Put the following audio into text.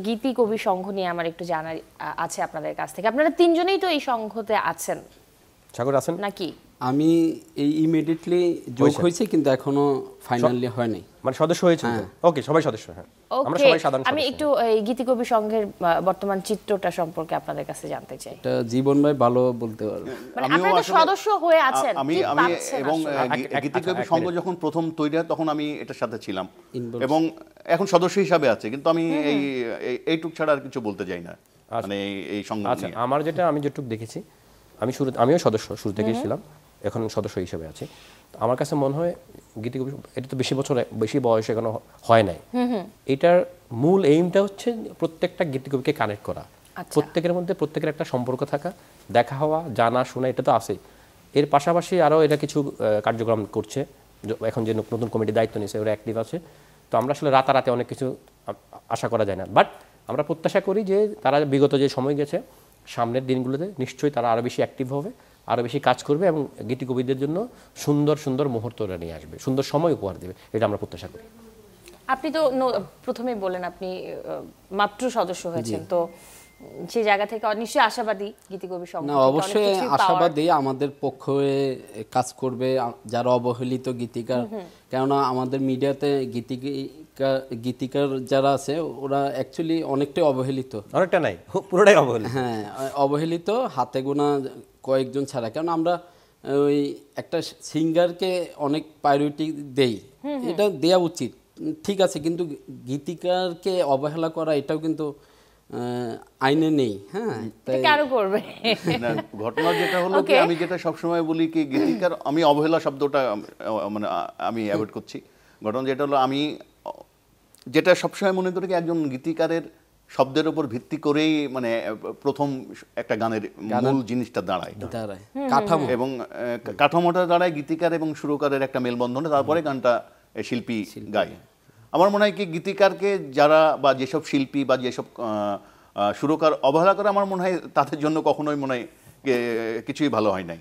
গীতি কবি সংঘ নিয়ে আমার একটু জানার আছে আপনাদের কাছ থেকে। আপনারা তিনজনেই তো এই সংঘতে আছেন, সাগর আছেন নাকি? আমি এই ইমিডিয়েটলি যোগ হয়েছে, কিন্তু এখনো ফাইনালি হয় নাই। মানে সদস্য হয়েছে? ওকে, সবাই সদস্য। হ্যাঁ, আমরা সবাই সাধারণ সদস্য। আমি একটু এই গীতি কবি সংঘের বর্তমান চিত্রটা সম্পর্কে আপনাদের কাছে জানতে চাই। এটা জীবন ভাই ভালো বলতে পারবে। মানে আপনারা তো সদস্য হয়ে আছেন, আমি এবং গীতি কবি সংঘ যখন প্রথম তৈরি হয় তখন আমি এটার সাথে ছিলাম এবং এখন সদস্য হিসাবে আছে, কিন্তু আমি এইটুক ছাড়া আর কিছু বলতে চাই না। মানে এই সংঘ আচ্ছা, আমি যেটুকু দেখেছি, আমিও সদস্য শুরু থেকেই ছিলাম, এখন সদস্য হিসেবে আছি। আমার কাছে মনে হয় গীতি কবি এটা তো বেশি বয়স এখনো হয় নাই। এটার মূল এইমটা হচ্ছে প্রত্যেকটা গীতি কবিকে কানেক্ট করা, প্রত্যেকের মধ্যে প্রত্যেকের একটা সম্পর্ক থাকা, দেখা হওয়া, জানা শোনা, এটা তো আছেই। এর পাশাপাশি আরও এটা কিছু কার্যক্রম করছে। এখন যে নতুন কমিটি দায়িত্ব নিয়েছে, ওরা অ্যাক্টিভ আছে। তো আমরা আসলে রাতারাতি অনেক কিছু আশা করা যায় না, বাট আমরা প্রত্যাশা করি যে তারা বিগত যে সময় গেছে, সামনের দিনগুলোতে নিশ্চয়ই তারা আরও বেশি অ্যাক্টিভ হবে, আরও বেশি কাজ করবে এবং গীতি কবিদের জন্য সুন্দর সুন্দর মুহূর্তটা নিয়ে আসবে, সুন্দর সময় উপহার দেবে, এটা আমরা প্রত্যাশা করি। আপনি তো প্রথমেই বলেন আপনি মাত্র সদস্য হয়েছেন, তো সেই জায়গা থেকে নিশ্চয়ই আশাবাদী গীতি কবি সংঘ। না, অবশ্যই আশাবাদী, আমাদের পক্ষে কাজ করবে যারা অবহেলিত গীতিকার। কেননা আমাদের মিডিয়াতে গীতিকার যারা আছে ওরা অ্যাকচুয়ালি অনেকটাই অবহেলিত, অনেকটা নাই, পুরোটাই অবহেলিত। হ্যাঁ, অবহেলিত, হাতে গোনা কয়েকজন ছাড়া। কারণ আমরা ওই একটা সিঙ্গারকে অনেক প্রায়োরিটি দেই, এটা দেওয়া উচিত, ঠিক আছে, কিন্তু গীতিকারকে অবহেলা করা এটাও কিন্তু আইনে নেই। হ্যাঁ, কেন করবে? ঘটনা যেটা হলো কি, আমি যেটা সবসময় বলি কি, গীতিকার, আমি অবহেলা শব্দটা মানে আমি অ্যাভয়েড করছি। ঘটনা যেটা হলো, আমি যেটা সবসময় মনে করি কি, একজন গীতিকারের শব্দের উপর ভিত্তি করেই মানে প্রথম একটা গানের মূল জিনিসটা দাঁড়ায়, কাঠামো, এবং কাঠামোটা দাঁড়ায় গীতিকার এবং সুরকারের একটা মেলবন্ধনে, তারপরে গানটা শিল্পী গায়। আমার মনে হয় কি, গীতিকারকে যারা বা যেসব শিল্পী বা যেসব সুরকার অবহেলা করে, আমার মনে হয় তাদের জন্য কখনোই মনে হয় কিছুই ভালো হয় নাই।